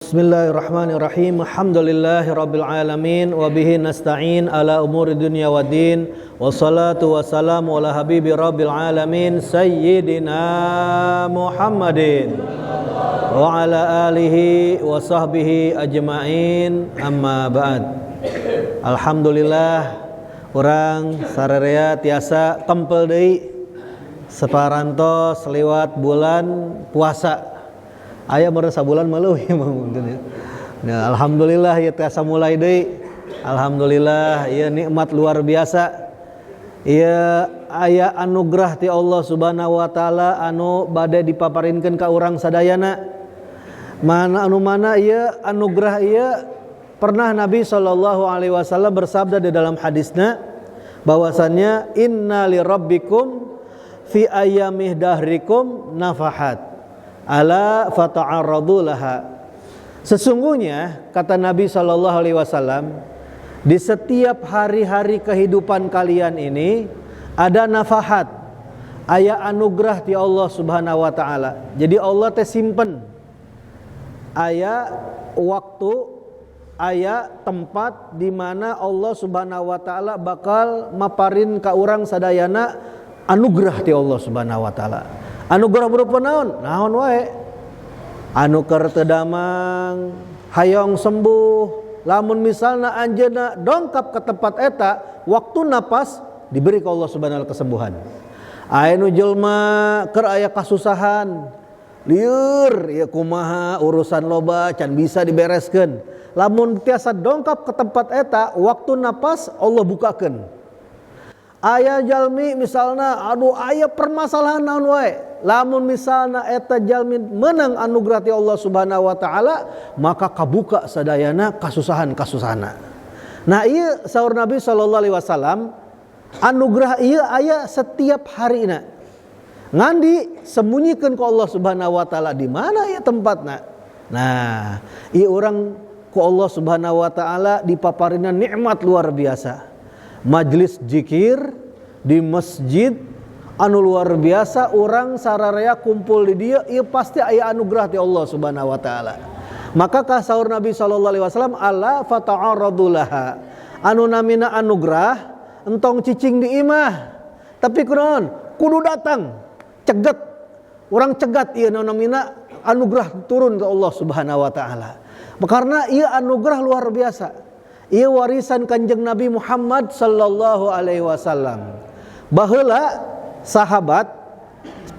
Bismillahirrahmanirrahim. Alhamdulillahirabbil alamin wa bihi nasta'in ala umuri dunya waddin. Wassalatu wassalamu ala habibi rabbil alamin sayyidina Muhammadin wa ala alihi wa sahbihi ajma'in. Amma ba'd. Alhamdulillah urang sararea tiasa kempel deui saparantos liwat bulan puasa. Aya meureun sabulan meleuwih mungkin ya. Nah, alhamdulillah ieu tiasa mulai deui. Alhamdulillah ieu nikmat luar biasa. Ieu aya anugerah ti Allah Subhanahu wa taala anu bade dipaparinkeun ka urang sadayana. Mana ieu anugerah ieu pernah Nabi sallallahu alaihi wasallam bersabda di dalam hadisnya bahwasannya inna li rabbikum fi ayyamih dahrikum nafahat ala fata'arradu laha. Sesungguhnya kata Nabi sallallahu alaihi wasallam, di setiap hari-hari kehidupan kalian ini ada nafahat, aya anugerah ti Allah Subhanahu wa taala. Jadi Allah teh simpen aya waktu, aya tempat di mana Allah Subhanahu wa taala bakal maparin ka urang sadayana anugerah ti Allah Subhanahu wa taala. Anugerah berupa naon? Naon wae? Anu keur teu damang, hayong sembuh. Lamun misalna anjeunna dongkap ke tempat eta, waktu napas diberi ke Allah Subhanahu wa taala kesembuhan. Aya nu jelma keur aya kasusahan, lieur ieu kumaha urusan loba can bisa dibereskeun. Lamun tiasa dongkap ke tempat eta, waktu napas Allah bukakeun. Aya jalmi misalna aduh aya permasalahan naon wae, lamun misalna eta jalmi menang anugerah ti Allah Subhanahu wa taala, maka kabuka sadayana kasusahan-kasusahanna. Nah, ieu saur Nabi sallallahu alaihi wasallam, anugerah ieu aya setiap harina. Ngan disembunyikan ku Allah Subhanahu wa taala di mana ieu tempatna. Nah, ieu urang ku Allah Subhanahu wa taala dipaparina nikmat luar biasa. Majlis zikir di masjid anu luar biasa, orang sararea kumpul di dia, ieu pasti aya anugerah ti Allah Subhanahu wa taala. Maka ka saur Nabi sallallahu alaihi wasallam, alla fata'arradu laha. Anu namina anugerah entong cicing di imah, tapi kunaon? Kudu datang cegat. Urang cegat ieu namina anugerah turun ke Allah Subhanahu wa taala. Karena ieu anugerah luar biasa. Ieu warisan Kanjeng Nabi Muhammad sallallahu alaihi wasallam. Baheula sahabat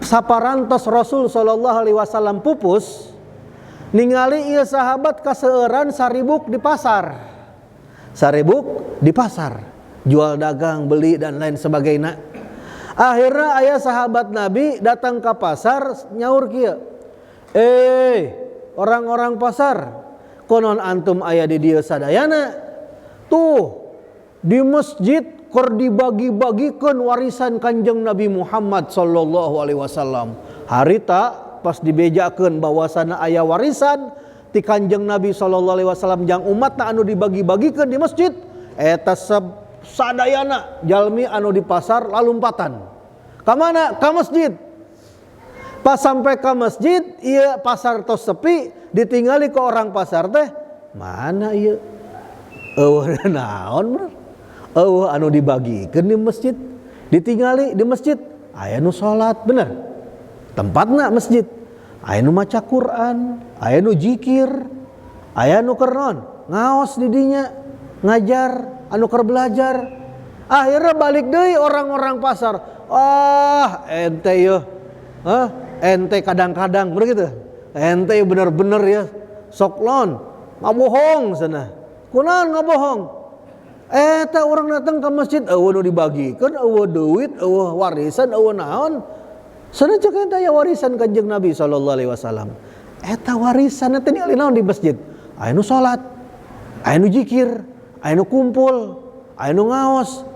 saparantos Rasul sallallahu alaihi wasallam pupus ningali ieu sahabat kaseueuran saribuk di pasar. Saribuk di pasar, jual dagang, beli dan lain sebagainya. Akhirnya aya sahabat Nabi datang ke pasar nyaur kieu. Orang-orang pasar, konon antum aya di dieu sadayana? Tuh di masjid keur dibagi-bagikeun warisan Kanjeng Nabi Muhammad sallallahu alaihi wasallam. Harita pas dibejakeun bahwasana aya warisan ti Kanjeng Nabi sallallahu alaihi wasallam jang umatna anu dibagi-bagikeun di masjid, eta sadayana jalmi anu di pasar lalumpatan. Ka mana? Ka masjid. Pas sampai ka masjid, ieu pasar tos sepi, ditingali ke orang pasar teh, mana ieu? Naon anu dibagikeun di masjid, ditingali di masjid aya nu salat bener tempatna masjid, aya nu maca Quran, aya nu zikir, aya nu keur naon ngaos di dinya ngajar, anu keur belajar. Akhirnya balik deui orang-orang pasar, ente yeuh ente kadang-kadang begitu, ente bener-bener ya sok lon ngabohong cenah. Kunaon ngabohong? Eta urang datang ke masjid eueuh nu dibagikeun, eueuh duit, eueuh warisan, eueuh naon. Cenah cek eta aya warisan Kanjeng Nabi sallallahu alaihi wasallam. Eta warisan teh ningali naon di masjid? Aya nu salat, aya nu zikir, aya nu kumpul, aya nu ngaos.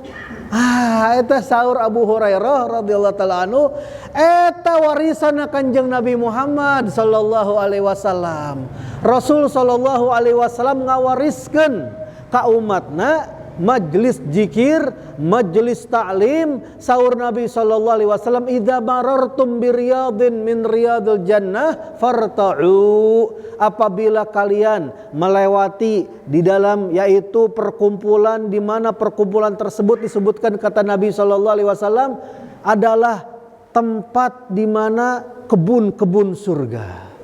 Eta saur Abu Hurairah radhiyallahu taala anhu, eta warisan Kanjeng Nabi Muhammad sallallahu alaihi wasallam. Rasul sallallahu alaihi wasallam ngawariskeun ka umatna majlis zikir, majlis ta'lim. Sahur Nabi sallallahu alaihi wasallam, "Idza marartum bi riyadin min riyadil jannah farta'u." Apabila kalian melewati di dalam yaitu perkumpulan di mana perkumpulan tersebut disebutkan kata Nabi sallallahu alaihi wasallam adalah tempat di mana kebun-kebun surga,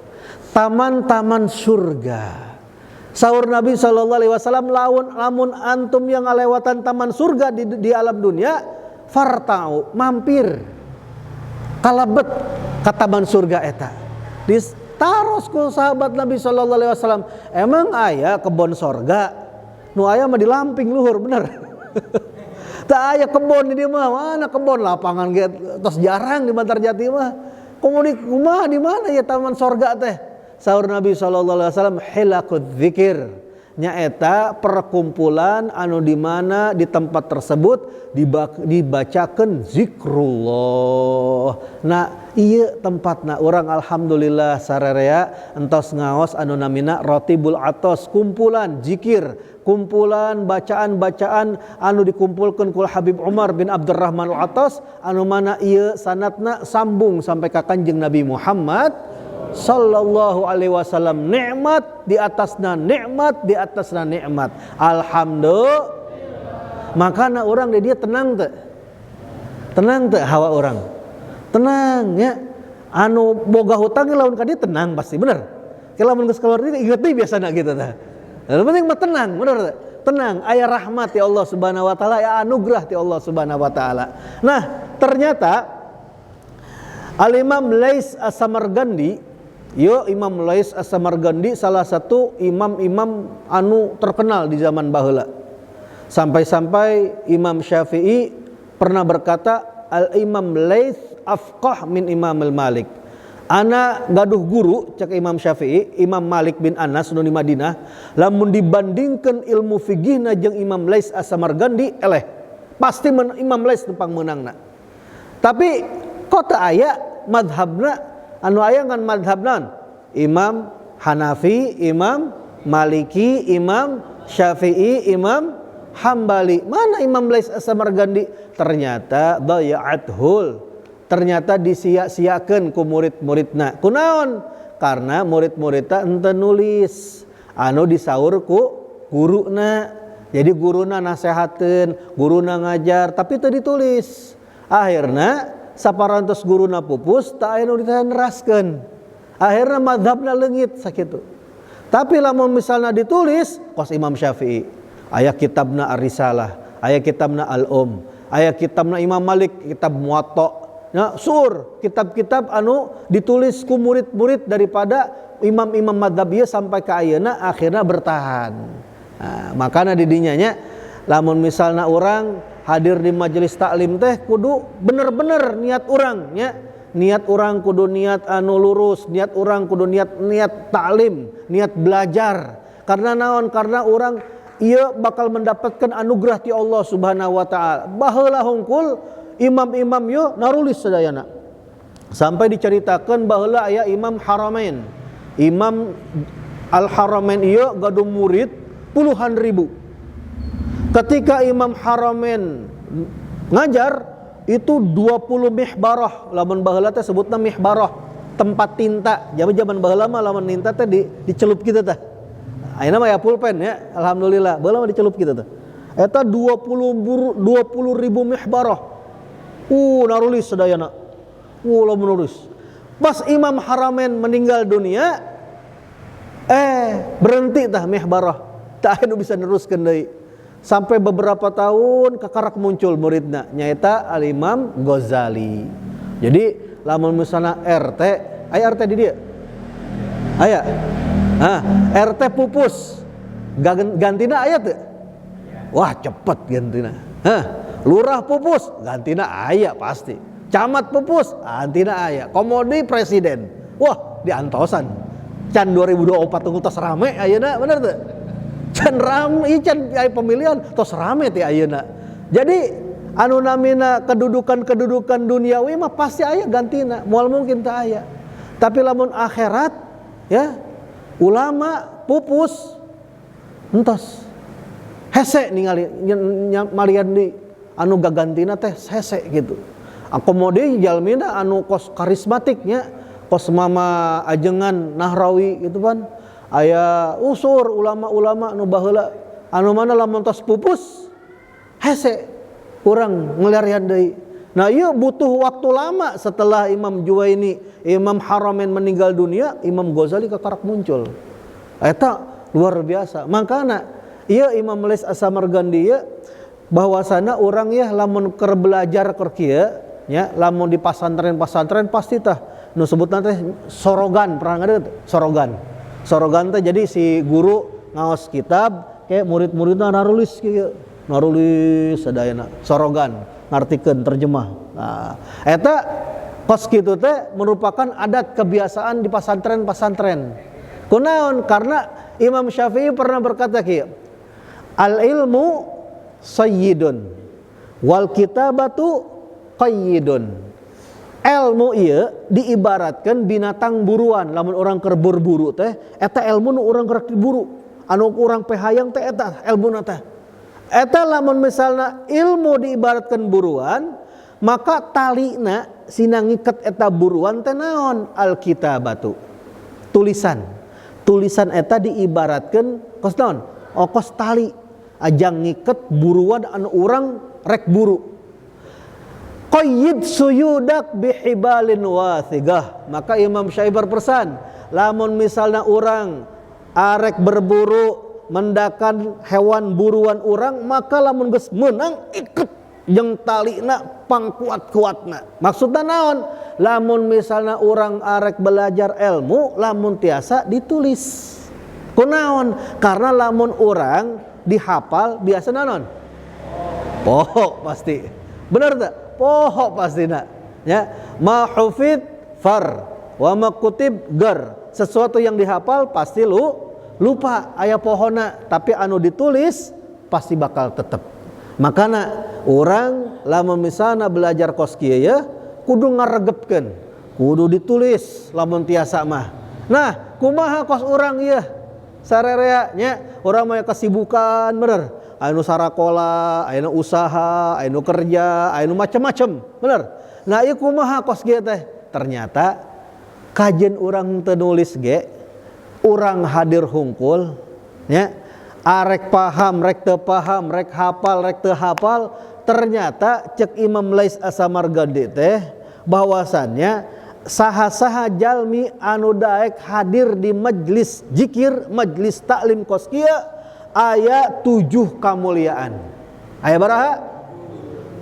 taman-taman surga. Sahur Nabi sallallahu alaihi wasallam, lamun antum yang ngalewatan taman surga di alam dunia, fartau, mampir kalabet ka taman surga eta. Taros ku sahabat Nabi sallallahu alaihi wasallam, emang aya kebon surga nu aya mah di lamping luhur bener. Teu aya kebon di dieu mah, mana kebon lapangan ge tos jarang di Bantarjati mah. Kumaha di mana ya taman surga teh? Sahur Nabi sallallahu alaihi wasallam, hilaqud dzikir, nyaeta perkumpulan anu di mana di tempat tersebut dibacakeun zikrullah. Nah, ieu tempatna urang alhamdulillah sararea entos ngaos anu namina Ratibul Atos, kumpulan zikir, kumpulan bacaan-bacaan anu dikumpulkeun kul Habib Umar bin Abdurrahman Al-Atos, anu mana ieu sanadna sambung sampai ka Kanjeng Nabi Muhammad sallallahu alaihi wasallam. Nikmat di atasna nikmat di atasna nikmat. Alhamdulillah. Makana orang dia tenang teu? Tenang teu hawa orang? Tenang ya. Anu boga hutang lawan ka dia tenang pasti bener. Kalau mun geus keluar ieu inget deui biasana gitu tah. Yang penting mah tenang, bener teu? Tenang, aya rahmat ya Allah Subhanahu wa taala, ya anugerah ti Allah Subhanahu wa taala. Nah, ternyata Al-Imam Lais As-Samarqandi, Imam Lais As-Samarqandi salah satu imam-imam anu terkenal di zaman baheula. Sampai-sampai Imam Syafi'i pernah berkata, Al-Imam Lais afqah min Imam Malik. Ana gaduh guru cek Imam Syafi'i, Imam Malik bin Anas nu di Madinah, lamun dibandingkeun ilmu fiqihna jeung Imam Lais As-Samarqandi eleh. Pasti Imam Lais numpang meunangna. Tapi kok teu aya madhabna anu aya ngan madhabna Imam Hanafi, Imam Maliki, Imam Syafi'i, Imam Hambali. Mana Imam Lais As-Samarqandi? Ternyata daya'athul, ternyata disia-siakeun ku murid-muridna. Kunaon? Karena murid-muridna henteu nulis anu disaur ku guruna. Jadi guruna nasehatkeun, guruna ngajar tapi teu ditulis. Akhirna saparantos guruna pupus tak aya nu diteraskeun. Akhirna mazhabna leungit sakitu. Tapi lamun misalna ditulis kos Imam Syafi'i, aya kitabna Ar-Risalah, aya kitabna Al-Um, aya kitabna Imam Malik, kitab Muwatta. Nah, kitab-kitab anu ditulis ku murid-murid daripada imam-imam mazhab ieu sampai ka ayeuna akhirna bertahan. Nah, makana di dinya nya lamun misalna urang hadir di majelis taklim teh kudu bener-bener niat urang nya. Niat urang kudu niat anu lurus, niat urang kudu niat taklim, niat belajar. Karena naon? Karena urang ieu bakal mendapatkan anugerah ti Allah Subhanahu wa taala. Baheula hungkul imam-imam ieu narulis sadayana. Sampai diceritakeun baheula aya Imam Haramain. Imam Al-Haramain ieu gaduh murid puluhan ribu. Ketika Imam Haramain ngajar itu 20 mihbarah, lamun baheula teh sebutna mihbarah, tempat tinta. Zaman baheula mah lamun tinta teh dicelup kitu teh. Ayeuna mah ya pulpen ya, alhamdulillah. Baheula mah dicelup kitu teh. Eta 20 ribu mihbarah. Narulis sadayana. Lamun nulis. Pas Imam Haramain meninggal dunia, berhenti tah mihbarah. Tah anu bisa neruskeun deui. Sampai beberapa tahun kekarak muncul muridna nyaeta Al-Imam Ghazali. Jadi lamun misalna RT, aya RT di dieu? Aya. RT pupus. Gantina aya teu? Wah, cepet gantina. Lurah pupus, gantina aya pasti. Camat pupus, gantina aya. Komodi presiden. Wah, diantosan. Can 2024 tunggu tos rame ayeuna, bener teu? Can rame, can pemilihan tos rame ti ayeuna. Jadi anu namina kedudukan duniawi mah pasti aya gantina, moal mungkin teu aya. Tapi lamun akhirat ya ulama pupus entos. hese ningali malian di anu gagantina teh hese gitu. Akomode jalmina anu kos karismatiknya, kos mama ajengan Nahrawi gitu kan. Aya usur ulama-ulama nu baheula anu mana lamun tos pupus hese urang ngelarian deui. Nah ieu butuh waktu lama setelah Imam Juwaini, Imam Haramain meninggal dunia, Imam Ghazali kekarak muncul. Eta luar biasa. Makana ieu Imam Lais As-Samarqandi ieu bahwasana urang ya lamun keur belajar keur kieu nya lamun di pasantren-pasantren pasti tah nu sebutna teh sorogan, pernah ngadeut sorogan. Sorogan teh jadi si guru ngaos kitab kayak murid-muridna narulis kieu. Narulis sadayana sorogan, ngartikeun terjemah. Nah, eta kos kitu teh merupakan adat kebiasaan di pasantren-pasantren. Kunaon? Karena Imam Syafi'i pernah berkata kieu. Al ilmu sayyidun wal kitabatu qayyidun. Ilmu ieu diibaratkan binatang buruan. Lamun orang keur berburu teh eta ilmu nu urang keur diburu. Anu urang pehayang teh eta ilmuna teh. Eta lamun misalna ilmu diibaratkan buruan, maka talina sina ngiket eta buruan teh naon? Alkitabatu. Tulisan. Tulisan eta diibaratkan kos naon? Kos tali. Ajang ngiket buruan anu urang rek buru. Qayyid suyudak bihibalin wathigah. Maka Imam Syafi'i berpesan, lamun misalna urang arek berburu mendakan hewan buruan urang, maka lamun geus meunang iket jeung talina pangkuat-kuatna. Maksudna naon? Lamun misalna urang arek belajar ilmu, lamun tiasa ditulis. Kunaon? Karena lamun urang dihafal biasa naon? Poho pasti. Bener tak? Poho pastina. Ya, ma hufid far wa ma kutib gar. Sesuatu yang dihafal pasti lupa aya pohona, tapi anu ditulis pasti bakal tetep. Makana orang lamun misalna belajar kos kieu ya kudu ngaregepkeun, kudu ditulis lamun tiasa mah. Nah, kumaha kos urang ieu? Sarerea nya urang mah kasibukan bener. Anu sarakola, anu usaha, anu kerja, anu macam-macam, bener. Nah, ieu kumaha kos kieu teh? Ternyata kajen urang teu nulis ge, urang hadir hungkul ya, arek paham rek teu paham, rek hafal rek teu hafal. Ternyata cek Imam Lais As-Samarqandi teh bahwasannya saha-saha jalmi anu daek hadir di majlis zikir, majlis taklim kos kieu aya 7 kamuliaan. Aya baraha?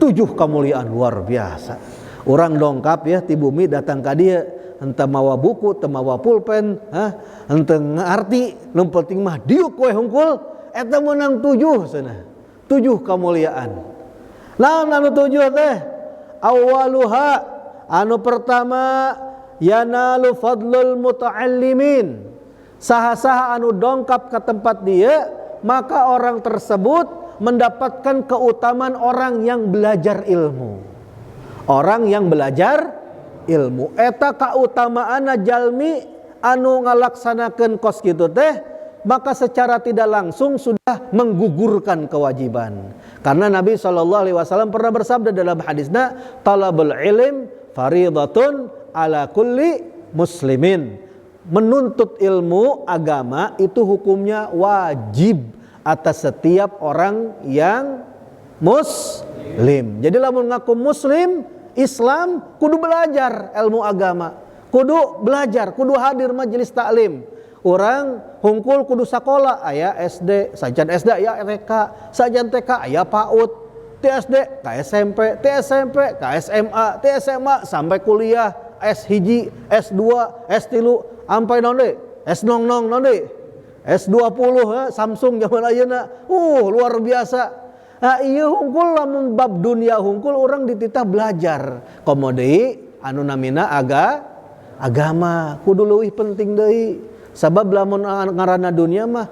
7 kamuliaan luar biasa. Urang dongkap ya ti bumi datang ka dieu, henteu mawa buku, teu mawa pulpen, henteu ngarti, nu penting mah diuk we hungkul, eta meunang 7 cenah. 7 kamuliaan. Naon anu 7 teh? Awaluha, anu pertama yanalu fadlul muta'allimin. Saha-saha anu dongkap ke tempat dia, maka orang tersebut mendapatkan keutamaan orang yang belajar ilmu. Orang yang belajar ilmu eta kautamaana jalmi anu ngalaksanakeun kos kitu teh, maka secara tidak langsung sudah menggugurkan kewajiban. Karena Nabi SAW pernah bersabda dalam hadisnya, talabul ilm faridatun ala kulli muslimin. Menuntut ilmu agama itu hukumnya wajib atas setiap orang yang muslim. Jadi lamun ngaku muslim Islam kudu belajar ilmu agama, kudu belajar, kudu hadir majelis taklim. Orang hungkul kudu sakola, aya SD, sajan SD aya TK, sajan TK aya PAUD, TSD ka SMP, TSMP ka SMA, TSMA sampai kuliah S1, S2, S3, ampai naon deui? S00 naon deui? S20 Samsung zaman ayeuna. Luar biasa. Nah, ieu hungkul lamun bab dunia hungkul orang dititah belajar. Komo deui anu namina agama kudu leuwih penting deui. Sabab lamun ngaranna dunia mah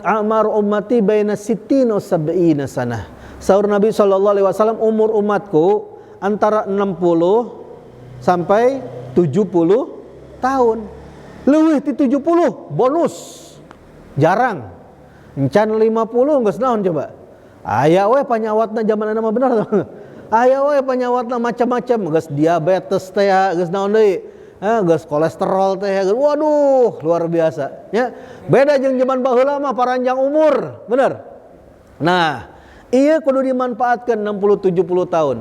amar ummati baina 60 wa 70 sanah. Saur Nabi SAW, umur umatku antara 60 sampai 70 tahun. Leuwih ti 70 bonus. Jarang. Encan 50 geus naon coba? Aya we panyawatna zaman mah bener tuh. Aya we panyawatna macam-macam, geus diabetes teh, geus naon deui? Geus kolesterol teh, waduh luar biasa nya. Beda jeung zaman baheula mah paranjang umur, bener. Nah, ieu kudu dimanfaatkeun 60 70 tahun.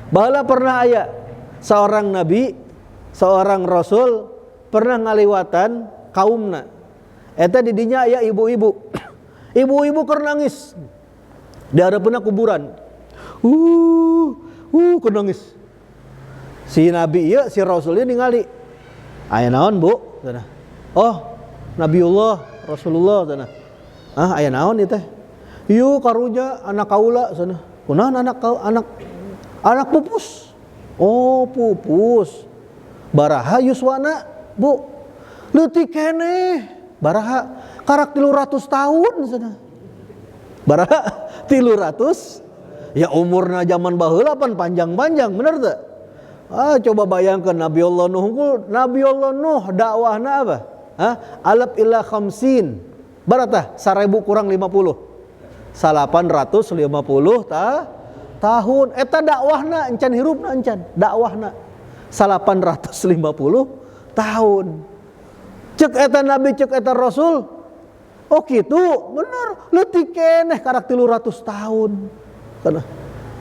Baheula pernah aya seorang nabi, seorang rasul pernah ngaliwatan kaumna. Eta di dinya aya ibu-ibu. Ibu-ibu keur nangis. Di harapeuna kuburan. Keur nangis. Si nabi ieu, si rasul ieu ningali. Aya naon, Bu? Cenah. Oh, Nabiullah, Rasulullah cenah. Aya naon ieu teh? Ieu karunya anak kaula cenah. Kunaon anak pupus. Oh, pupus. Baraha yuswana, Bu. Leutik keneh. Baraha karak 300 tahun cenah. Baraha 300. Ya umurna zaman baheula pan panjang-panjang, bener teu? Coba bayangkan Nabi Allah Nuh dakwahna apa? Alaf ila khamsin. Berapa? 1000 kurang 50. 850 tahun. Eta dakwahna encan hirupna encan. Dakwahna 850 tahun. Cek eta Nabi, cek eta Rasul. Oh gitu, bener. Leutik keneh karak 300 tahun.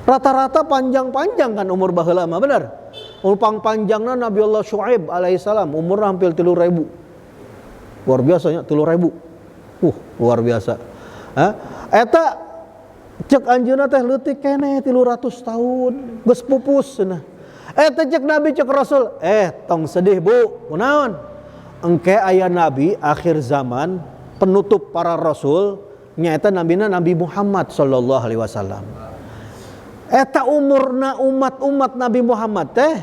Rata-rata panjang-panjang kan umur baheula mah, bener. Umur panjangna Nabi Allah Syuaib alaihissalam umurna hampir 3000. Luar biasanya 3000. Luar biasa. Eta cek anjeunna teh leutik keneh 300 tahun, geus pupus cenah. Eta cek Nabi cek Rasul, tong sedih Bu, kunaon? Engke aya nabi akhir zaman, penutup para rasul, nyaeta nabina Nabi Muhammad sallallahu alaihi wasallam. Eta umurna umat Nabi Muhammad teh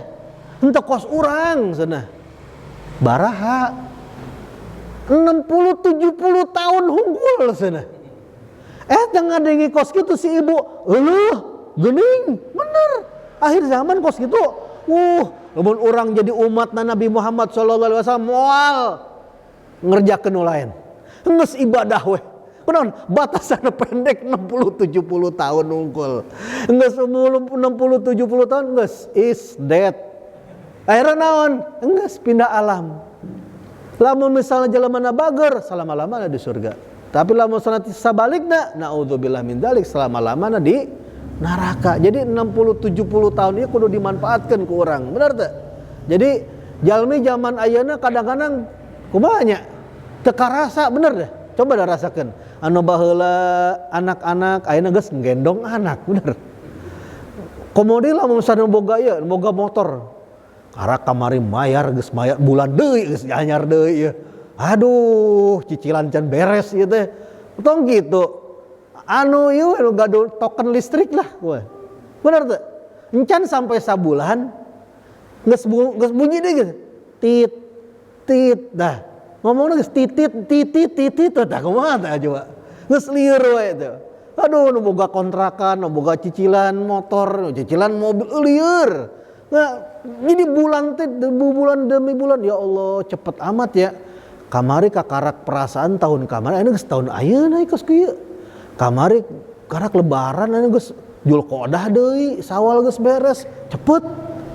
henteu kos urang cenah. Baraha 60-70 tahun hunggul cenah. Eta ngadengi kos kitu si ibu, geuning, bener. Akhir zaman kos kitu. Lamun urang jadi umatna Nabi Muhammad sallallahu alaihi wasallam moal ngerjakeun nu lain. Geus ibadah we. Kunaon? Batasanna pendek 60-70 tahun unggul. Geus 60-70 tahun geus is dead. Akhirna naon? Geus pindah alam. Lamun misalnya jalemana bager, salama-lamana di surga. Tapi lamun sanati sabalikna, naudzubillah min dzalik, selama-lamana di neraka. Jadi 60-70 tahun ini kudu dimanfaatkan ke orang, benar tak? Jadi jalmi zaman ayeuna kadang-kadang kumaha nya? Kekarasa, bener deh. Coba dah rasakan. Anu baheula anak-anak ayeuna geus nggendong anak, bener. Komodi lamun misalnya boga ieu, boga motor. Karak kamari mayar geus mayar bulan deui geus anyar deui ieu. Aduh, cicilan can beres ieu teh. Tong gitu. Anu ieu gaduh token listrik lah we. Bener teu? Encan sampai sabulan geus bunyi deui geus. Tit tit dah. Ngomongna geus titit tah kumaha tah coba. Geus lieur we teh. Aduh, nu boga kontrakan, nu boga cicilan motor, cicilan mobil lieur. Nah, jadi bulan teh bulan demi bulan, ya Allah cepet amat ya. Kamari kakarak perasaan tahun kamari anu geus tahun ayeuna geus kieu. Kamari karak lebaran anu geus Julqodah deui, Sawal geus beres, cepet.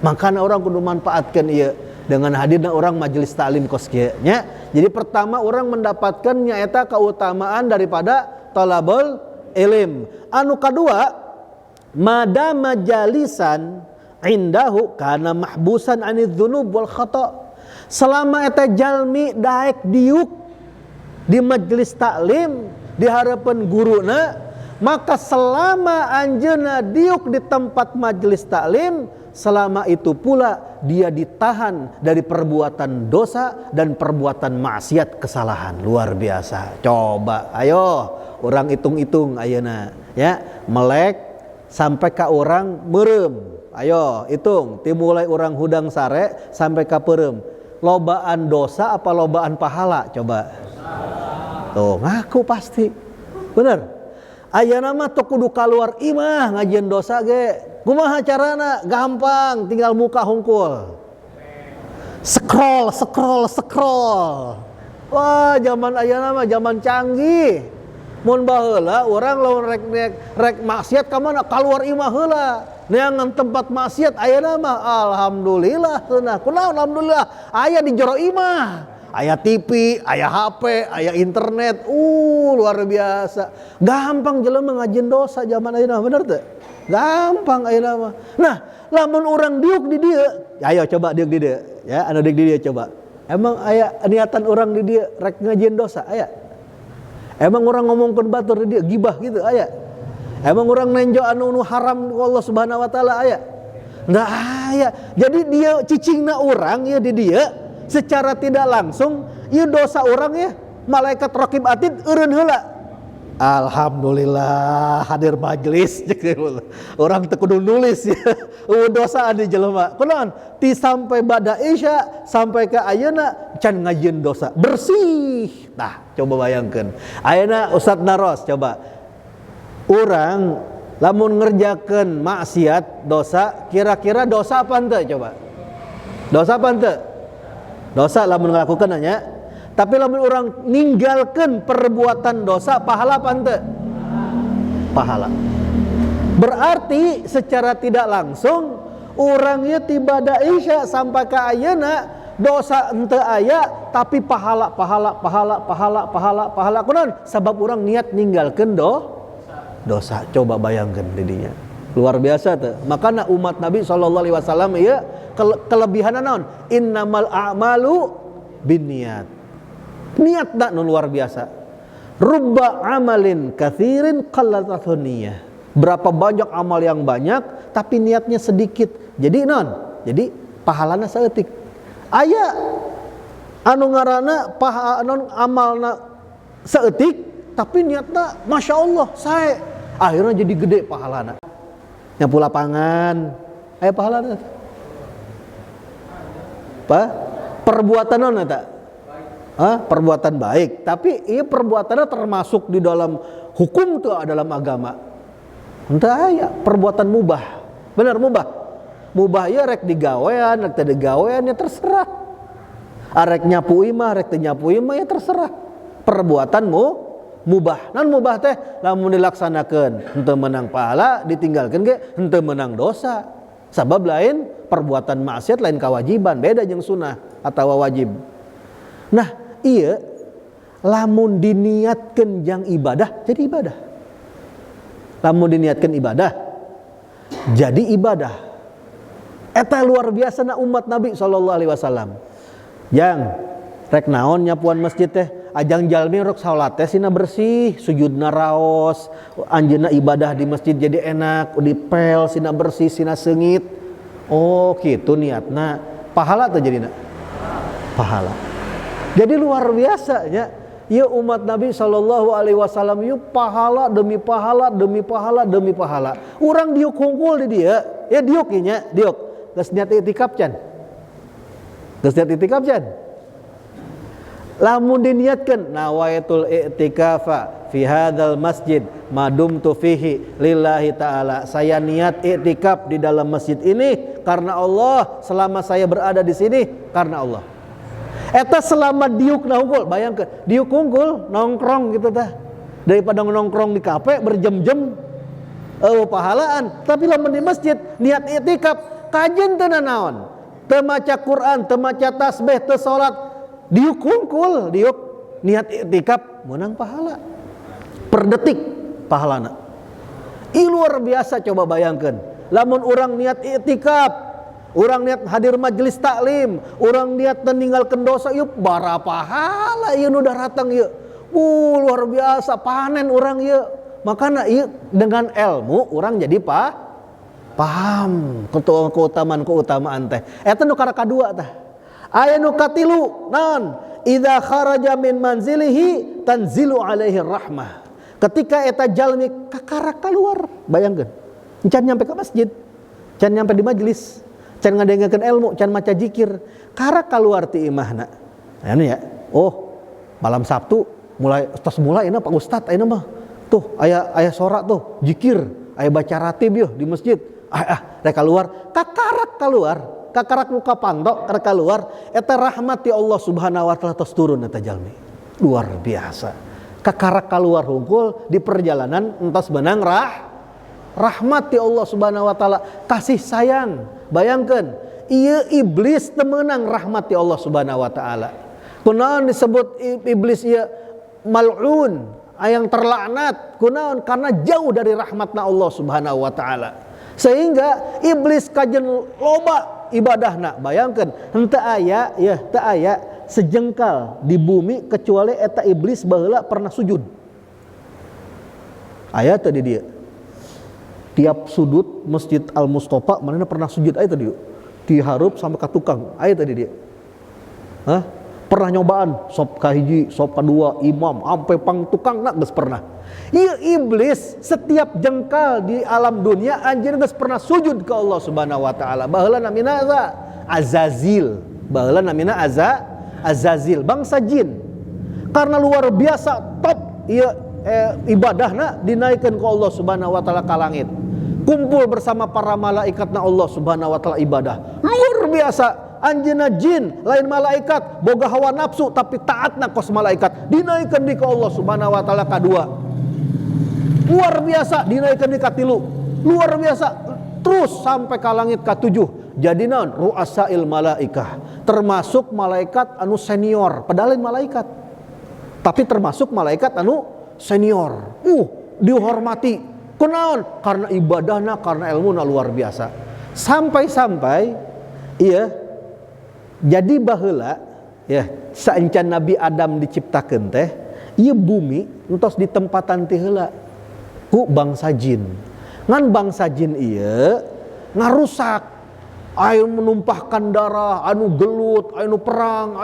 Makana orang kudu manfaatkeun ieu dengan hadirna orang majelis taklim kos kieu nya. Jadi pertama orang mendapatkan nyaeta keutamaan daripada talabul ilm. Anu kadua, madama majalisan indahu kana mahbusan anidz dzunub wal khata'. Selama eta jalmi daek diuk di majelis taklim di harapan guruna, maka selama anjeunna diuk di tempat majelis taklim, selama itu pula dia ditahan dari perbuatan dosa dan perbuatan maksiat kesalahan. Luar biasa. Coba ayo orang hitung-hitung ayeuna ya, melek sampai ka orang meureum. Ayo hitung, timulai orang hudang sare sampai ka peureum. Lobaan dosa apa lobaan pahala? Coba. Tuh, ngaku pasti. Bener. Ayeuna mah teu kudu kaluar imah ngajieun dosa ge. Kumaha carana? Gampang, tinggal muka hungkul. Scroll. Wah, zaman ayeuna mah zaman canggih. Mun baheula urang lamun rek maksiat ka mana kaluar imah heula. Neangan tempat maksiat ayeuna mah alhamdulillah cenah. Kunaon alhamdulillah? Aya di jero imah. Aya TV, aya HP, aya internet. Luar biasa. Gampang jelema ngajieun dosa zaman ayeuna, bener teu? Gampang ayeuna mah. Nah, lamun urang diuk di dieu, ayo coba diuk di dieu. Ya, anu diuk di dieu coba. Emang aya niatan urang di dieu rek ngajieun dosa aya? Emang orang ngomongkeun batur di dieu gibah gitu aya? Emang orang nenjo anu haram ku Allah Subhanahu wa taala aya? Enggak aya. Jadi dia cicingna urang ya di dieu secara tidak langsung ieu dosa urang ya malaikat raqib atid eureun heula. Alhamdulillah hadir majelis orang teu kudu nulis ya. Dosa di jelema. Kunaon? Ti sampai bada isya sampai ke ayeuna can ngajieun dosa. Bersih. Nah, coba bayangkeun. Ayeuna Ustaz Naros coba. Urang lamun ngerjakeun maksiat dosa, kira-kira dosa apa henteu coba? Dosa apa henteu? Dosa lamun ngalakukeun nya. Tapi lamun orang ninggalkeun perbuatan dosa pahala apa henteu? Pahala. Berarti secara tidak langsung urangnya tiba da isya sampai ka ayeuna dosa henteu aya tapi pahala. Kunaon? Sabab urang niat ninggalkeun dosa. Coba bayangkeun di dinya. Luar biasa teu. Makana umat Nabi sallallahu alaihi wasallam ieu kelebihanna naon? Innamal a'malu binniyat. Niat dak nu luar biasa. Rubba amalin katsirin qallatatun niyah. Berapa banyak amal yang banyak tapi niatnya sedikit. Jadi non, jadi pahalana saeutik. Aya anu ngaranna non amalna saeutik tapi niatna Masya Allah sae. Akhirnya jadi gede pahalana. Nyapu lapangan, aya pahalana. Perbuatan non eta? Perbuatan baik, tapi iya perbuatannya termasuk di dalam hukum tuh dalam agama. Entah ya perbuatan mubah, benar mubah. Mubah ya rek digawean, rek teu digawean ya terserah. Arek nyapu imah, rek teu nyapu imah ya terserah. Perbuatanmu mubah. Nan mubah teh lamun dilaksanakeun henteu menang pahala, ditinggalkeun ge henteu menang dosa. Sabab lain perbuatan maksiat lain kewajiban, beda jeung sunnah atawa wajib. Nah, iya lamun diniatkeun jang ibadah jadi ibadah. Lamun diniatkeun ibadah jadi ibadah. Eta luar biasa na umat Nabi sallallahu alaihi wasallam. Jang rek naon nyapuan masjid teh ajang jalmi rek salat teh sina bersih, sujudna raos, anjeunna ibadah di masjid jadi enak, dipel sina bersih, sina seungit. Oh, kitu niatna. Pahala teh jadina. Pahala. Jadi luar biasa ya. Ya umat Nabi sallallahu alaihi wasallam ieu pahala demi pahala demi pahala demi pahala. Urang diuk hungkul di dia, ya diuk nya, diuk. Geus niat itikaf can. Geus niat itikaf can. Lamun diniatkeun nawaitul i'tikafa fi hadzal masjid madumtu fihi lillahi taala. Saya niat i'tikaf di dalam masjid ini karena Allah, selama saya berada di sini karena Allah. Eta selama diuk na hungkul, bayangkeun, diuk hungkul nongkrong gitu tah. Daripada nongkrong di kafe berjam-jam pahalaan, tapi lamun di masjid niat i'tikaf kajen teu naon. Teu maca Quran, teu maca tasbih, teu salat, diuk hungkul, diuk niat i'tikaf meunang pahala. Per detik pahalana. Luar biasa coba bayangkeun. Lamun urang niat i'tikaf, urang niat hadir majelis taklim, urang niat ninggalkeun dosa ieu bara pahala ieu nu datang ieu. Luar biasa panen urang ieu. Makana ieu dengan ilmu urang jadi paham keutamaan teh. Eta nu kadua tah. Aya nu katilu naon? Idza kharaja min manzilihi tanzilu alaihi rahmah. Ketika eta jalmi kakarak keluar, bayangkeun. Can nyampe ke masjid, can nyampe di majelis, can ngadengekeun ilmu, can maca zikir, karak keluar ti imahna. Anu ya. Oh, malam Sabtu tos mulai Pak Ustad ayeuna mah. Tuh aya sorak tuh, zikir, aya baca ratib yeuh di masjid. Rek keluar, kakarak keluar. Kakarak nu kapanto karek keluar eta rahmat ti Allah Subhanahu wa taala tos turun eta jalmi. Luar biasa. kakarak keluar hungkul di perjalanan entos benang rahmat ti Allah Subhanahu wa taala, kasih sayang. Bayangkan, ieu iblis teu meunang rahmat ti Allah Subhanahu wa taala. Kunaon disebut iblis ieu mal'un, yang terlaknat? Kunaon? Karena jauh dari rahmatna Allah Subhanahu wa taala. Sehingga iblis kajen loba ibadahna. Bayangkan, henteu aya ya, teu aya sejengkal di bumi kecuali eta iblis baheula pernah sujud. Aya teh di dieu. Tiap sudut Masjid Al-Mustofa manehna pernah sujud aya teh dieu. Ti hareup sampai ka tukang aya teh di dieu. Hah? Pernah nyobaan sop kahiji, sop kedua, imam, ampe pang tukangna geus pernah. Ieu iblis setiap jengkal di alam dunia anjeun geus pernah sujud ke Allah Subhanahu wa taala. Baheula namina Azazil. Baheula namina Azazil, bangsa jin. Karena luar biasa top ieu ibadahna dinaikkeun ku Allah Subhanahu wa taala ka langit. Kumpul bersama para malaikatna Allah Subhanahu wa taala ibadah. Luar biasa. Anjeunna jin lain malaikat, boga hawa nafsu tapi taatna kos malaikat, dinaikkeun di ka Allah Subhanahu wa taala kadua. Luar biasa dinaikkeun di katilu. Luar biasa terus sampai ka langit katujuh. Jadi naon? Ru'asail malaikah. Termasuk malaikat anu senior, padahal lain malaikat. Tapi termasuk malaikat anu senior. Dihormati. Kunaon? Karena ibadahna, karena ilmuna luar biasa. Sampai-sampai iya jadi baheula ya saencan Nabi Adam diciptakeun teh ieu bumi entos ditempatan ti heula ku bangsa jin. Ngan bangsa jin ieu ngarusak, aya menumpahkan darah, anu gelut, anu perang,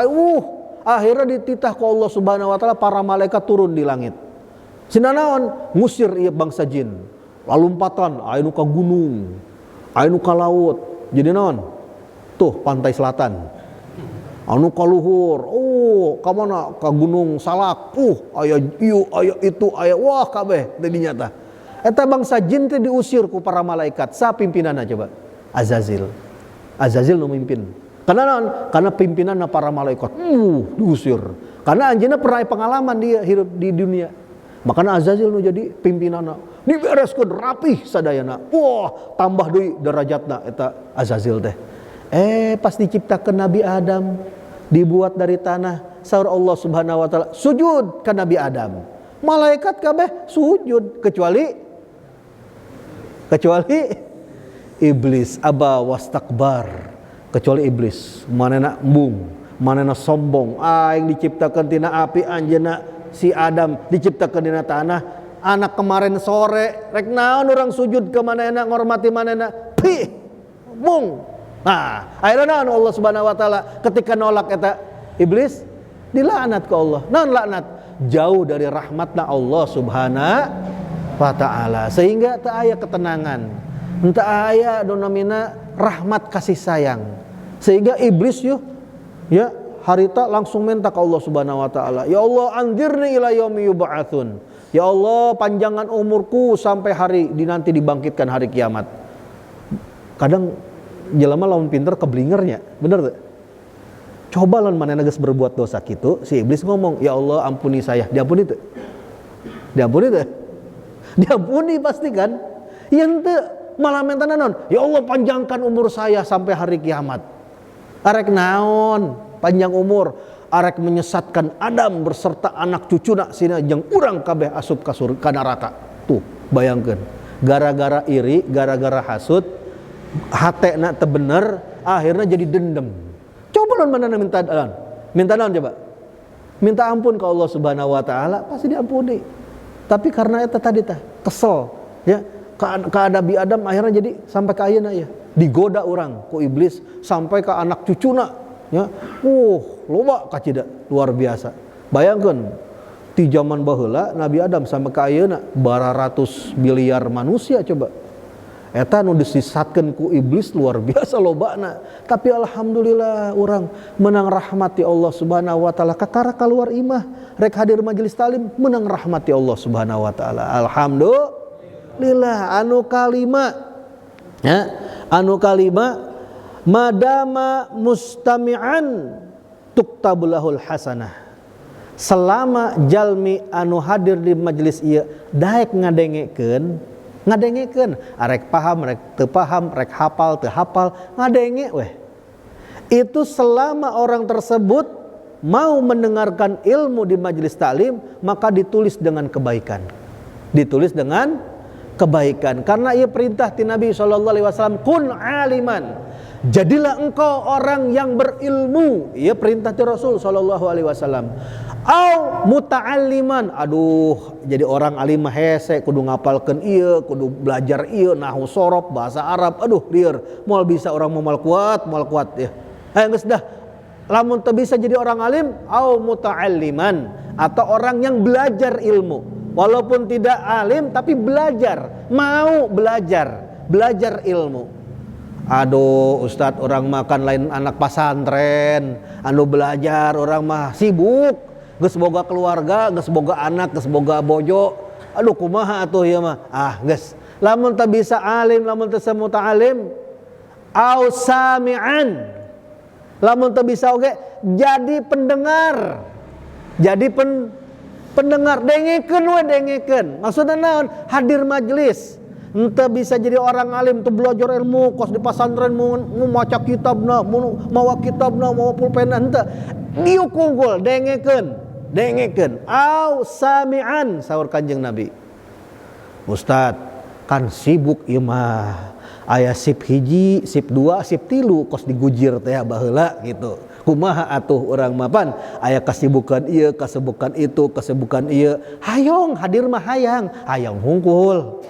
akhirnya dititah ku Allah Subhanahu wa taala para malaikat turun di langit. Cenah naon? Ngusir ieu bangsa jin. Lalumpatan anu ka gunung, anu ka laut. Jadi naon? Tuh pantai selatan. Anu kaluhur, ka mana? Ka Gunung Salak. Aya ieu, aya itu, aya wah kabeh teh dinyata. Eta bangsa jin teh diusir ku para malaikat. Sa pimpinanna coba? Azazil. Azazil nu mimpin. Karena naon? Karena pimpinanna para malaikat. Diusir. Karena anjeunna pernah pengalaman dia hidup di dunia. Makanya Azazil nu jadi pimpinanna. Dibereskeun rapih sadayana. Wah, tambah deui derajatna eta Azazil teh. Pas diciptakan Nabi Adam, dibuat dari tanah, saur Allah Subhanahu wa taala sujud ke Nabi Adam. Malaikat kabeh sujud kecuali iblis, aba wastakbar. Kecuali iblis, manehna embung, manehna sombong. Aing diciptakan tina api, anjeunna si Adam diciptakan tina tanah. Anak kemarin sore rek naon urang sujud ke manehna, ngormati manehna. Bung. Nah, akhirnya Allah Subhanahu wa taala ketika nolak eta iblis dilaknat ke Allah. Naon laknat? Jauh dari rahmatna Allah Subhanahu wa taala. Sehingga teu aya ketenangan. Henteu aya namina rahmat kasih sayang. Sehingga iblis ya harita langsung minta ke Allah Subhanahu wa taala, "Ya Allah, anzirni ila yaumi yub'atsun." Ya Allah, panjangan umurku sampai hari nanti dibangkitkan hari kiamat. Kadang jelema lamun pinter keblingernya, bener tuh. Coba lamun manehna geus berbuat dosa kitu, si iblis ngomong, "Ya Allah, ampuni saya." Diampuni tuh? Diampuni tuh? Diampuni pasti kan? Yang teu malah minta naon? "Ya Allah, panjangkan umur saya sampai hari kiamat." Arek naon? Panjang umur, arek menyesatkan Adam berserta anak cucuna sina jeung urang kabeh asup ka surga neraka. Tuh, bayangkeun. Gara-gara iri, gara-gara hasud, hatena teu bener, akhirnya jadi dendam. Coba lawan manehna minta naon? Minta naon coba? Minta ampun ke Allah Subhanahu wa taala, pasti diampuni. Tapi karena eta tadi tah kesel, ya, ka Nabi Adam akhirnya jadi sampai ka ayeuna ya, digoda orang ku iblis sampai ke anak cucuna, ya. Loba kacida luar biasa. Bayangkeun ti zaman baheula Nabi Adam sampai ka ayeuna baratus miliar manusia coba. Eta nu disisatkeun ku iblis luar biasa lobana. Tapi alhamdulillah urang menang rahmati Allah Subhanahu wa taala. Kakara kaluar imah rek hadir majelis talim menang rahmati Allah Subhanahu wa taala. Alhamdulillah. Anu kalima ya, anu kalima madama mustami'an tuktabulahul hasanah. selama jalmi anu hadir di majelis ieu daek ngadengekeun arek paham rek teu paham, rek hafal teu hafal, ngadenge weh. Itu selama orang tersebut mau mendengarkan ilmu di majelis taklim, maka ditulis dengan kebaikan. Ditulis dengan kebaikan. Karena ia perintah ti Nabi SAW, kun aliman. Jadilah engkau orang yang berilmu. Ia perintah ti Rasul SAW. Au muta'alliman. Aduh, jadi orang alim hese kudu ngapalkeun ieu, kudu belajar ieu, nahwu sorof, bahasa Arab. Aduh, lieur. Moal bisa orang moal kuat ya. Geus dah. Lamun teu bisa jadi orang alim, au muta'alliman, atau orang yang belajar ilmu. Walaupun tidak alim tapi belajar, mau belajar ilmu. Aduh Ustadz, orang makan lain anak pesantren, anu belajar orang mah sibuk, geus boga keluarga, geus boga anak, geus boga bojo. Aduh kumaha atuh ieu mah? Geus. Lamun teu bisa alim, lamun teu muta'alim, au sami'an. Lamun teu bisa oge jadi pendengar. Jadi pendengar, dengekeun. Maksudna naon? Hadir majelis. Henteu bisa jadi orang alim, teu belajar ilmu, kos di pesantren mau maca kitabna, mawa kitabna, mawa pulpena, henteu. Diuk unggul, dengekeun. Au sami'an, saur Kanjeng Nabi. Ustad, kan sibuk ieu mah. Aya sip hiji, sip 2, sip 3 kos digujir teh baheula gitu. Kumaha atuh urang mapan aya kasibukan ieu, kasibukan itu, kasibukan ieu. Hayong hadir mah hayang hungkul.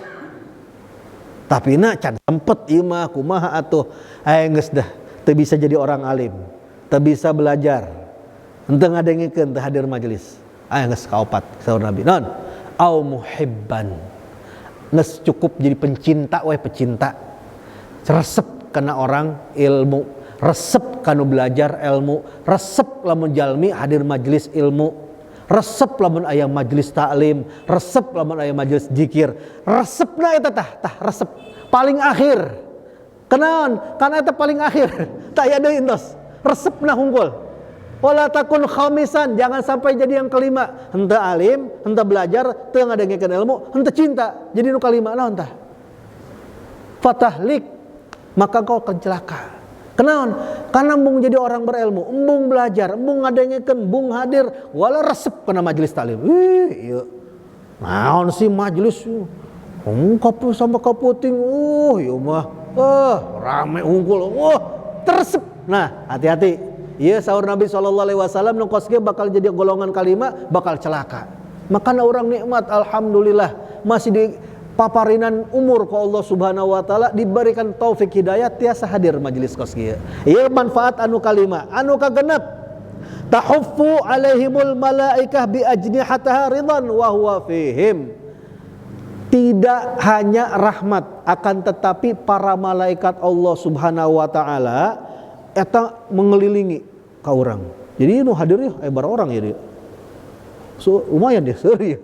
Tapi na can sempet ieu mah kumaha atuh. Geus dah teu bisa jadi orang alim, teu bisa belajar. Henteu ngadengikeun teu hadir majelis. Geus kaopat saur Nabi. Naon? Au muhibban. Geus cukup jadi pencinta pecinta. Resep kana orang ilmu, resep kanu belajar ilmu, resep lamun jalmi hadir majelis ilmu, resep lamun aya majelis taklim, resep lamun aya majelis zikir. Resepna eta tah resep paling akhir. Kenaon? Kana eta paling akhir. Tah aya deui entos. Resepna hungkul. Wala takun khamisan, jangan sampai jadi yang kelima. Henteu alim, henteu belajar, teu ngadengekeun ilmu, henteu cinta. Jadi nu kalima naon tah? Fatahlik, maka kau akan celaka. Kenaon? Karena embung jadi orang berilmu, embung belajar, embung ngadengekeun, embung hadir, wala resep kana majelis taklim. Ieu naon sih majelis? Kapu sama kaputing. Ieu mah rame unggul. Teresep. Nah, hati-hati. Ieu saur Nabi SAW nu kos ge bakal jadi golongan kalima, bakal celaka. Makana orang nikmat alhamdulillah masih di paparinan umur ku Allah Subhanahu wa taala diberikan taufik hidayah tiasa hadir majelis kos kieu. Ieu manfaat anu kalima, anu kagenep. Tahuffu alaihimul malaikah bi ajnihataha ridan wa huwa fihim. Tidak hanya rahmat, akan tetapi para malaikat Allah Subhanahu wa taala eta mengelilingi ka urang. Jadi nu hadir bar orang ya dia. So lumayan dia seueur ya.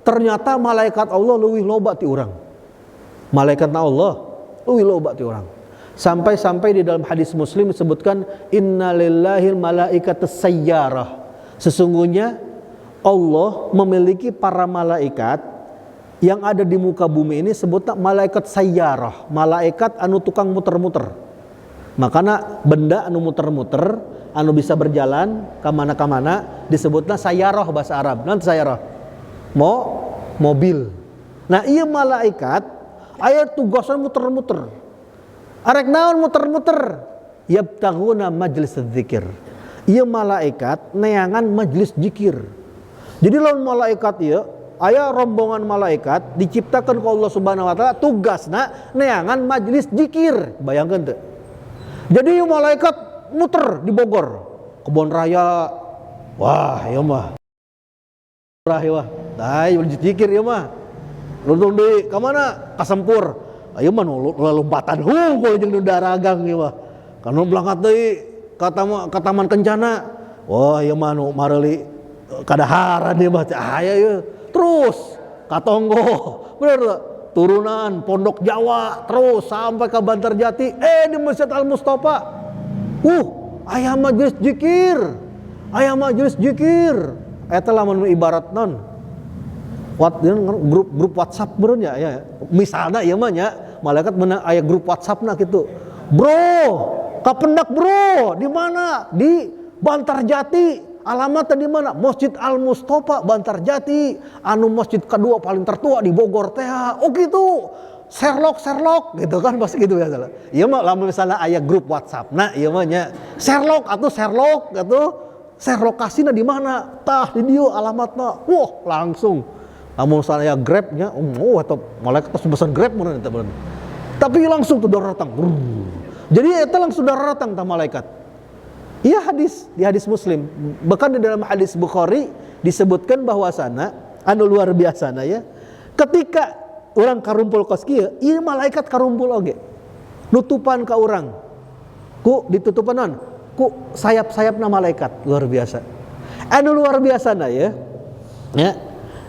Ternyata malaikat Allah leuwih loba ti urang. Malaikatna Allah leuwih loba ti urang. Sampai-sampai di dalam hadis Muslim disebutkan innalillahi malaikatus sayyarah. Sesungguhnya Allah memiliki para malaikat yang ada di muka bumi ini sebutnya malaikat sayyarah, malaikat anu tukang muter-muter. Makanya benda anu muter-muter, anu bisa berjalan kamana-kamana disebutnya sayyarah bahasa Arab. Nanti sayyarah mobil. Nah iya malaikat aya tugasna muter-muter. Arek naon muter-muter? Yabtaghuna majlis dzikir. Ieu malaikat neangan majlis zikir. Jadi lawan malaikat ieu aya rombongan malaikat diciptakan ku Allah Subhanahu wa taala tugasna neangan majlis zikir. Bayangkeun teu? Jadi ieu malaikat muter di Bogor, Kebon Raya. Wah, ieu mah wah. Dai zikir ieu mah. Lundung deui ka mana? Ka Sempur. Ieu mah lompatan hungkul jeung nu daragang ieu mah. Kana berangkat deui ka Taman Kencana. Wah, ieu mah nu mareuli kadaharan ieu mah. Aya ieu. Terus ka Tonggo. Bener tuh. Turunan Pondok Jawa terus sampai ke Bantarjati. Di Masjid Al Mustafa. Aya majelis zikir. aya majelis zikir. Eta lamun ibarat non grup WhatsApp beureun ya. Misalna ieu mah nya malaikat meunang aya grup WhatsAppna kitu. Bro, kapendak bro, di mana? Di Bantarjati. Alamatnya di mana? Masjid Al Mustofa Bantarjati. Anu masjid kedua paling tertua di Bogor teh. Oh gitu. Sherlock gitu kan pasti gitu ya salah. Iya mah lamun misalnya aya grup WhatsApp. Nah, iya mah nya Sherlock atau share lokasina di mana? Tah di dieu alamatna. Wah, langsung. Lamun misalnya Grab nya, atau malaikat pas pesan Grab mun eta bener. Tapi langsung tuh datang. Jadi eta langsung datang ta malaikat. Iya di hadis Muslim. Bahkan di dalam hadis Bukhari disebutkan bahwasana anu luar biasana ya. Ketika orang karumpul kos kieu, ieu malaikat karumpul oge. Nutupan ka urang. Ku ditutupanan ku sayap-sayapna malaikat, luar biasa. Anu luar biasana ya. Ya.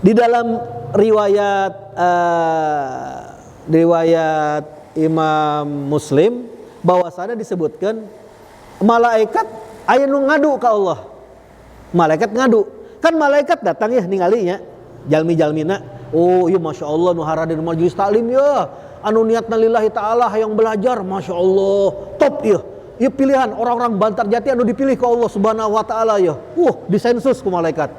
Di dalam riwayat Imam Muslim bahwasana disebutkan malaikat aya nu ngadu ka Allah. Malaikat ngadu. Kan malaikat datang ya ningalinya jalmi-jalmina. Oh, ieu masyaallah nu haradir majelis taklim ya. Anu niatna lillahi taala hayang belajar, masyaallah. Top ieu. Ieu pilihan orang-orang Bantarjati anu dipilih ka Allah Subhanahu wa taala ya. Disensus ku malaikat.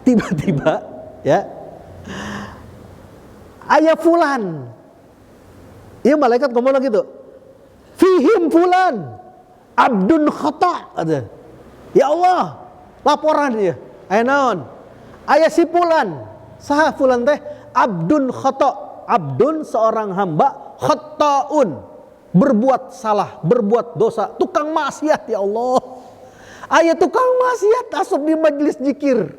Tiba-tiba ya. Aya fulan. Ieu malaikat ngomong gitu. Fihim fulan abdun khata. Ya Allah, laporan ya. Aya naon? Aya si fulan. Saha fulan teh? Abdun khata. Abdun seorang hamba, khata'un, berbuat salah, berbuat dosa, tukang maksiat ya Allah. Aya tukang maksiat asup di majelis zikir.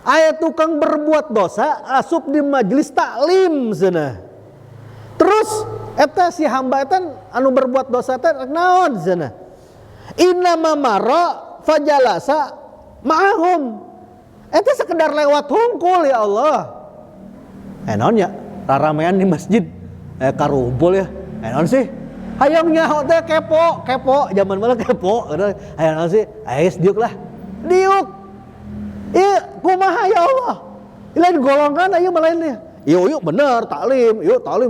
Aya tukang berbuat dosa asup di majelis taklim cenah. Terus eta si hamba eta anu berbuat dosa teh naon cenah? Inna mamara fajalasa ma'ahum. Eta sekedar lewat hungkul ya Allah. Naon ya? Raramean di masjid. Karumpul ya. Naon sih? Hayang nyaho teh kepo, zaman malah kepo. Hayang naon sih? Ais diuk lah. Diuk. Kumaha ya Allah? Lain golongan aya lainnya. Yuk bener taklim,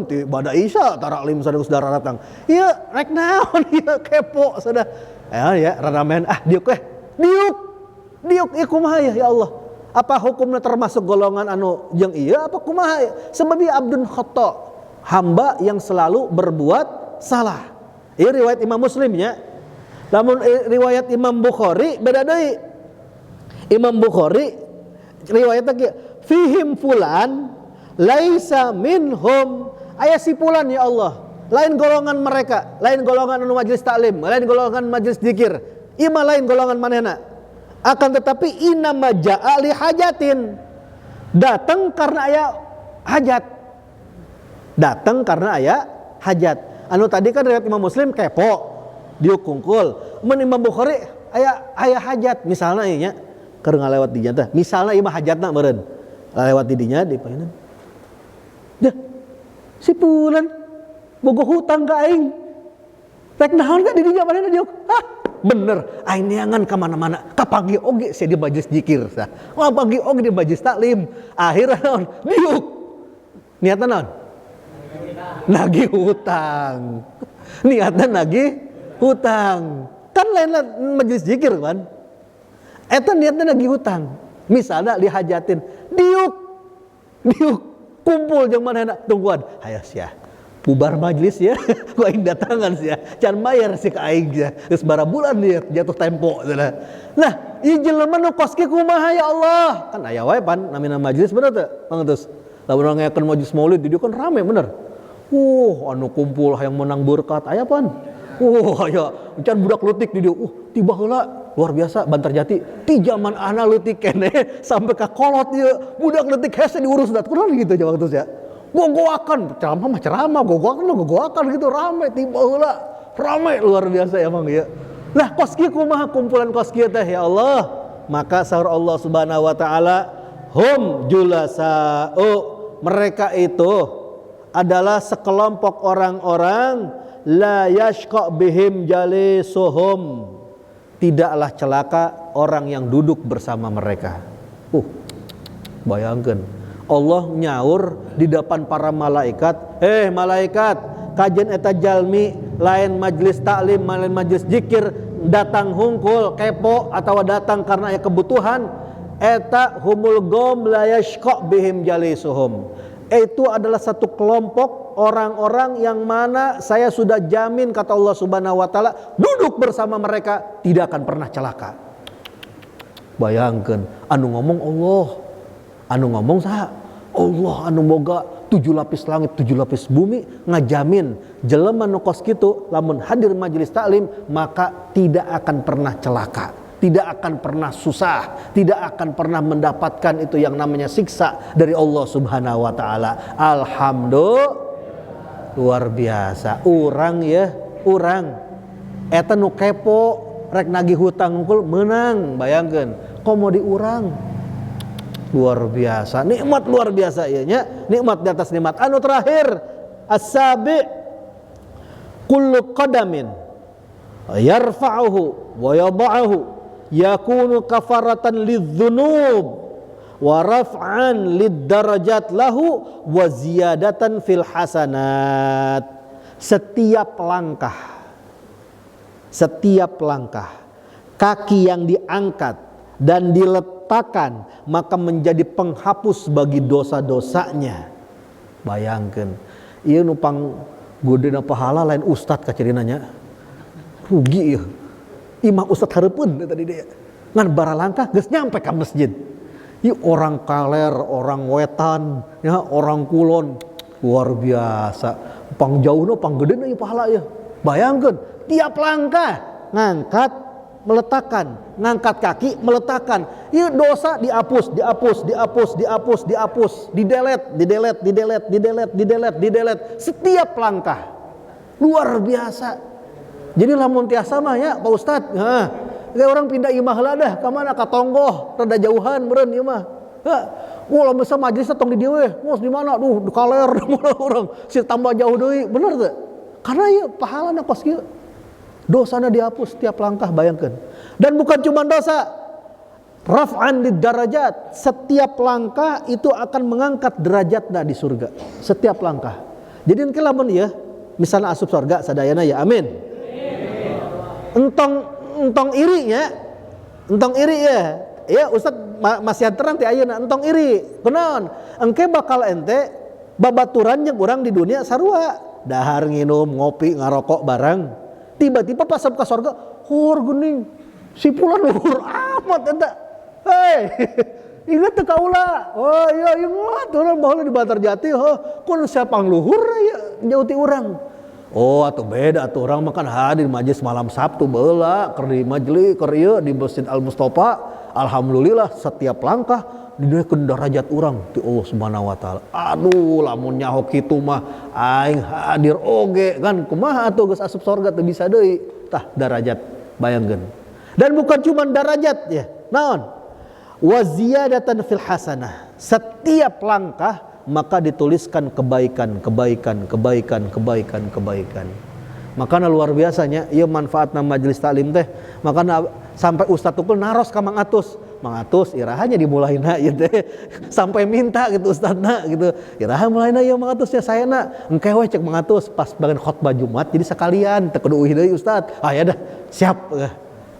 ti bada isya taraklim saudara datang. Ieu rek naon ieu kepo sada. Ya raramean diuk diuk ieu kumaha ya Allah? Apa hukumnya termasuk golongan anu jeung ieu apa kumaha? Sebab ieu abdun khata, hamba yang selalu berbuat salah. Ieu riwayat Imam Muslim nya. Namun riwayat Imam Bukhari beda deui. Imam Bukhari riwayatna kieu, fihim fulan laisa minhum, aya si fulan ya Allah, lain golongan mereka, lain golongan anu majelis taklim, lain golongan majelis zikir, ima lain golongan manehna. Akan tetapi inama ja'a li hajatin, datang karena aya hajat. Datang karena aya hajat. Anu tadi kan riwayat Imam Muslim kepo, diukungkul. Mun Imam Bukhari aya hajat, misalna ieu nya keur ngalewat di dinya teh. Misalna ieu mah hajatna meureun. Lewat di dinya di paeunan. Dah, si pulan bogoh hutang ka aing. Rek naon ka di dinya manehna diuk? Bener, aing neangan ka mana-mana. Ka pagi oge sia di majelis zikir sah. Wah pagi oge di majelis taklim. Akhirna naon? Diuk. Niatna naon? Nagih hutang. Niatna nagih hutang. Kan lain majelis zikir kan? Eta niatna nagih hutang. Misalnya dihajatin, diuk kumpul jeung manehna tungguan hayah sia bubar majelis ya ku aing datangan sia can bayar si ka aing ya geus bara bulan dia jatuh tempo cenah. Nah ieu jelema nu kos kieu kumaha ya Allah? Kan aya wae pan namina majelis bener teu pangeus lamun ngayakeun majelis maulid di dieu kan rame bener. Anu kumpul hayang menang berkat aya pan. Aya can budak leutik di dieu tiba heula luar biasa Bantarjati ti zaman ana leutik keneh sampai ka kolot ieu budak leutik hese diurus dat kunaon gitu aja waktu ya gogoakan ceramah gogoakan gitu rame tiba heula rame luar biasa emang ya. Lah kos kieu kumaha kumpulan kos kieu teh ya Allah? Maka sahur Allah Subhanahu wa taala hum julasa'u, mereka itu adalah sekelompok orang-orang la yashqa bihim jalisuhum, tidaklah celaka orang yang duduk bersama mereka. Bayangkan Allah nyaur di depan para malaikat, malaikat, kajian eta jalmi lain majlis taklim, lain majlis zikir, datang hungkul kepo atau datang karena ya kebutuhan, eta humul gom la yashqa bihim jalisuhum. Itu adalah satu kelompok orang-orang yang mana saya sudah jamin, kata Allah Subhanahu wa taala, duduk bersama mereka tidak akan pernah celaka. Bayangkan anu ngomong Allah, anu ngomong saha? Allah anu boga 7 lapis langit 7 lapis bumi, ngajamin jelema nu kos kitu lamun hadir majelis taklim maka tidak akan pernah celaka, tidak akan pernah susah, tidak akan pernah mendapatkan itu yang namanya siksa dari Allah Subhanahu wa taala. Alhamdulillah, luar biasa. Urang eta nu kepo rek nagih hutang unggul menang, bayangkeun komo di urang. Luar biasa, nikmat luar biasa ieu nya, nikmat di atas nikmat. Anu terakhir, as-sabi kullu qadamin yarfa'uhu wa yadha'uhu yakunu kafaratan lidz-dzunub wa raf'an lid-darajat lahu wa ziyadatan fil hasanat. Setiap langkah kaki yang diangkat dan diletakkan maka menjadi penghapus bagi dosa-dosanya. Bayangkan ieu nu pang godena pahala lain ustad kacirinanya rugi ieu. Imah ustad hareupeun tadi dia ngan bara langkah geus nyampe ka masjid. Ieu orang kaler, orang wetan, ya, orang kulon, luar biasa. Pang jauhna pang gedena ieu pahala ieu. Bayangkeun tiap langkah ngangkat meletakkan, ngangkat kaki meletakkan, ieu dosa dihapus, didelet setiap langkah. Luar biasa. Jadi lamun tiasa mah ya Pak Ustad, kayak orang pindah imah heula dah ka mana, ka Tonggoh, rada jauhan meureun ieu mah. Lamun bisa majelis tong di dieu we, mos di mana? Duh, di kaler mana urang, si tambah jauh deui, bener teu? Karena ieu pahalana kos kieu. Dosana dihapus tiap langkah, bayangkan. Dan bukan cuma dosa, raf'an lid darajat, setiap langkah itu akan mengangkat derajatna di surga, setiap langkah. Jadi engke lamun ya misalnya asup surga sadayana ya, amin. Entong iri ya Ustaz masih terang ti ayeuna entong iri kunaon engke bakal ente babaturan jeung urang di dunia sarua dahar nginum ngopi ngarokok barang. Tiba-tiba pas ke surga, hur geuning, si pulan luhur amat eta. Ingat teu kaula. Oh iya ingat urang baheula di Bantarjati, kun siapang luhur aya jauh ti urang. Oh atuh beda atuh urang makan hadir majelis malam Sabtu baheula keur di majelis keur ieu di Masjid Al Mustofa. Alhamdulillah setiap langkah dinaikeun derajat urang ti Allah Subhanahu wa taala. Aduh lamun nyaho kitu mah aing hadir oge kan kumaha atuh geus asup surga teu bisa deui tah derajat, bayangkeun. Dan bukan cuma derajat ya, naon? Wa ziyadatan fil hasanah. Setiap langkah maka dituliskan kebaikan. Makanya luar biasanya ieu manfaatna majelis taklim teh. Makanya sampai ustaz tukul naros ka Mang Atus. Mang Atus irahanya dimulaina ieu teh. Sampai minta gitu ustazna gitu. Iraha mulaina ieu Mang Atus ya sayana. Engke we cek Mang Atus pas bagian khotbah Jumat jadi sekalian teu kudu euih deui ustaz. Ya dah siap.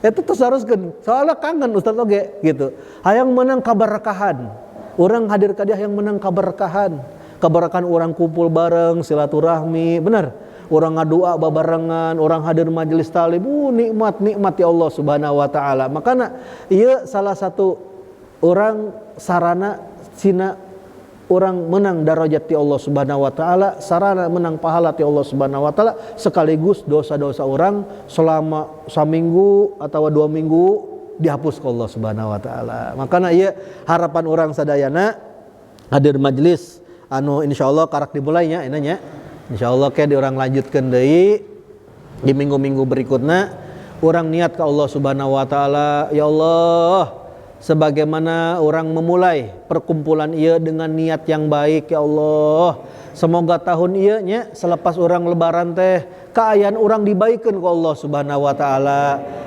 Itu terus haruskeun. Soalnya kangen ustaz oge gitu. Hayang menang kaberkahan. Orang hadir ka dia yang menang kaberkahan. Keberkahan orang kumpul bareng, silaturahmi, benar. Orang ngadua babarengan, orang hadir majelis taklim, nikmat ya Allah Subhanahu wa taala. Makanya ieu salah satu orang sarana sina orang menang darajat ti Allah Subhanahu wa taala, sarana menang pahala ti Allah Subhanahu wa taala, sekaligus dosa-dosa orang selama saminggu atau 2 minggu dihapus ke Allah Subhanahu wa taala. Makanya ieu harapan orang sadayana hadir majelis anu insyaallah karak dimulainya enanya. Insyaallah ke di orang lanjutkeun deui di minggu-minggu berikutnya. Orang niat ke Allah Subhanahu wa taala, ya Allah, sebagaimana orang memulai perkumpulan ieu dengan niat yang baik ya Allah. Semoga tahun ieu nya selepas orang lebaran teh kaayaan orang dibaikeun ku Allah Subhanahu wa taala.